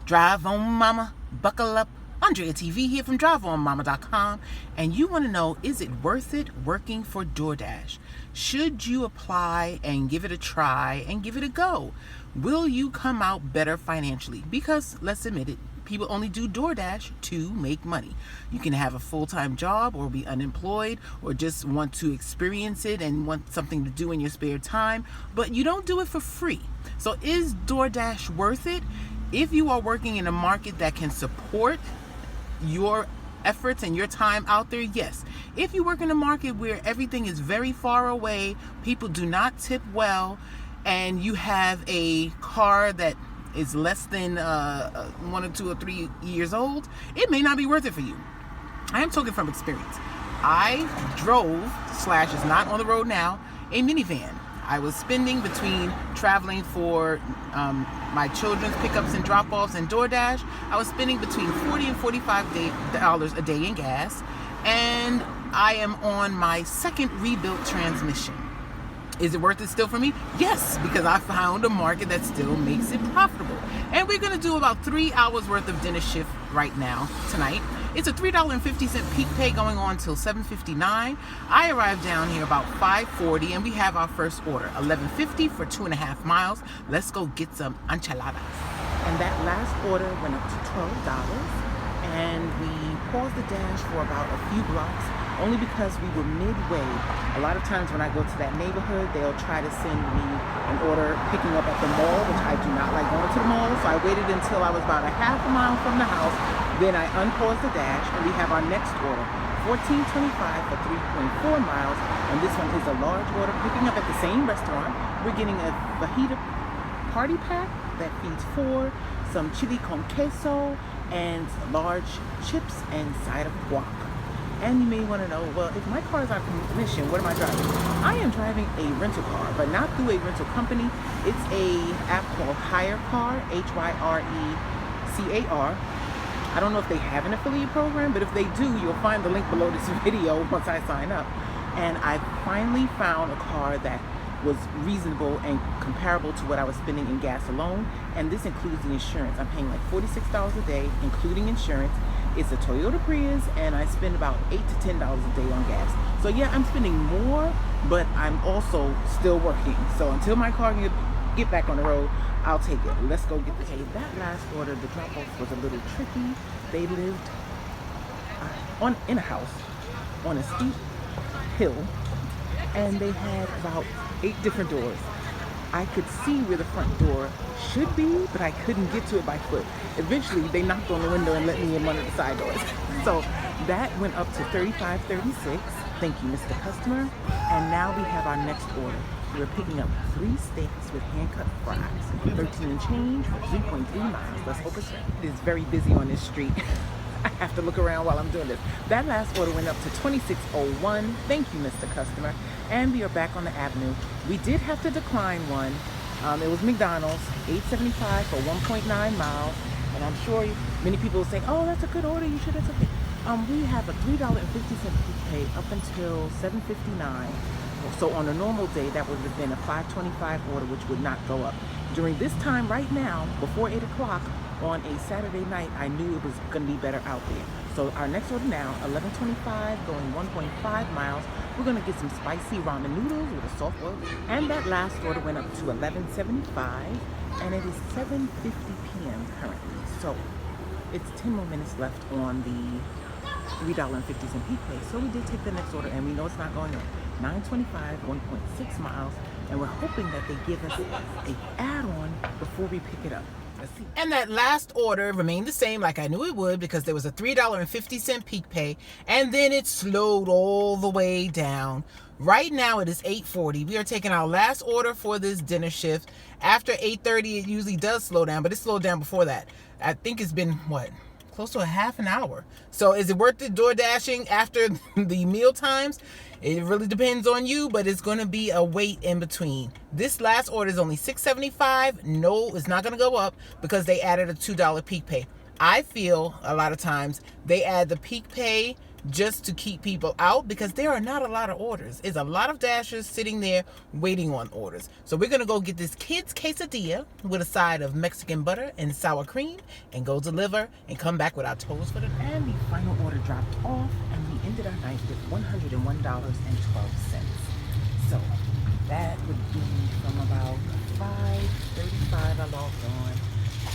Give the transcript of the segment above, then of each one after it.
Drive on Mama, buckle up. Andrea TV here from driveonmama.com, and you want to know, is it worth it working for Doordash? Should you apply and give it a try and give it a go? Will you come out better financially? Because let's admit it, people only do Doordash to make money. You can have a full-time job or be unemployed or just want to experience it and want something to do in your spare time, but you don't do it for free. So is Doordash worth it? If you are working in a market that can support your efforts and your time out there, yes. If you work in a market where everything is very far away, people do not tip well, and you have a car that is less than 1 or 2 or 3 years old, it may not be worth it for you. I am talking from experience. I drove / is not on the road now, a minivan. I was spending between traveling for my children's pickups and drop-offs and Doordash, I was spending between $40 and $45 a day in gas, and I am on my second rebuilt transmission. Is it worth it still for me? Yes, because I found a market that still makes it profitable. And we're going to do about 3 hours worth of dinner shift right now, tonight. It's a $3.50 peak pay going on till $7:59. I arrived down here about 5:40, and we have our first order, $11.50 for 2.5 miles. Let's go get some enchiladas. And that last order went up to $12, and we paused the dash for about a few blocks, only because we were midway. A lot of times when I go to that neighborhood, they'll try to send me an order picking up at the mall, which I do not like going to the mall, so I waited until I was about a half a mile from the house. Then I unpaused the dash, and we have our next order, $14.25 for 3.4 miles, and this one is a large order picking up at the same restaurant. We're getting a fajita party pack that feeds 4, some chili con queso, and large chips and side of guac. And you may want to know, well, if my car is on commission, what am I driving? I am driving a rental car, but not through a rental company. It's a app called Hire Car, HYRECAR. I don't know if they have an affiliate program, but if they do, you'll find the link below this video once I sign up. And I finally found a car that was reasonable and comparable to what I was spending in gas alone, and this includes the insurance. I'm paying like $46 a day, including insurance. It's a Toyota Prius, and I spend about $8 to $10 a day on gas. So yeah, I'm spending more, but I'm also still working. So until my car can get back on the road, I'll take it. Let's go get the hay. That last order, the drop-off was a little tricky. They lived in a house on a steep hill, and they had about 8 different doors. I could see where the front door should be, but I couldn't get to it by foot. Eventually, they knocked on the window and let me in one of the side doors. So that went up to $35.36. Thank you, Mr. Customer. And now we have our next order. We're picking up 3 steaks with hand-cut fries, 13 and change for 3.3 miles. Let's hope it is very busy on this street. I have to look around while I'm doing this. That last order went up to $26.01. Thank you, Mr. Customer. And we are back on the avenue. We did have to decline one. It was McDonald's, $8.75 for 1.9 miles. And I'm sure many people will say, oh, that's a good order, you should have took it. We have a $3.50 peak pay up until $7.59. So on a normal day, that would have been a $5.25 order, which would not go up. During this time right now, before 8 o'clock on a Saturday night, I knew it was going to be better out there. So our next order now, $11.25, going 1.5 miles. We're going to get some spicy ramen noodles with a soft oil. And that last order went up to $11.75, and it is 7:50 p.m. currently. So it's 10 more minutes left on the $3.50 peak pay. So we did take the next order, and we know it's not going up. $9.25, 1.6 miles, and we're hoping that they give us an add-on before we pick it up. Let's see. And that last order remained the same, like I knew it would, because there was a $3.50 peak pay, and then it slowed all the way down. Right now it is 8:40. We are taking our last order for this dinner shift. After 8:30, it usually does slow down, but it slowed down before that. I think it's been, close to a half an hour. So is it worth it door dashing after the meal times? It really depends on you, but it's going to be a wait in between. This last order is only $6.75. No, it's not going to go up because they added a $2 peak pay. I feel a lot of times they add the peak pay just to keep people out because there are not a lot of orders. There's a lot of Dashers sitting there waiting on orders. So we're going to go get this kid's quesadilla with a side of Mexican butter and sour cream and go deliver and come back with our totals for the night. And the final order dropped off and we ended our night with $101.12. So that would be from about 5:35 I logged on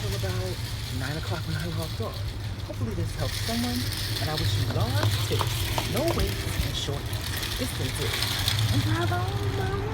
till about 9 o'clock when I logged off. Hopefully this helps someone, and I wish you large tips, no waits, and short distances. And drive on.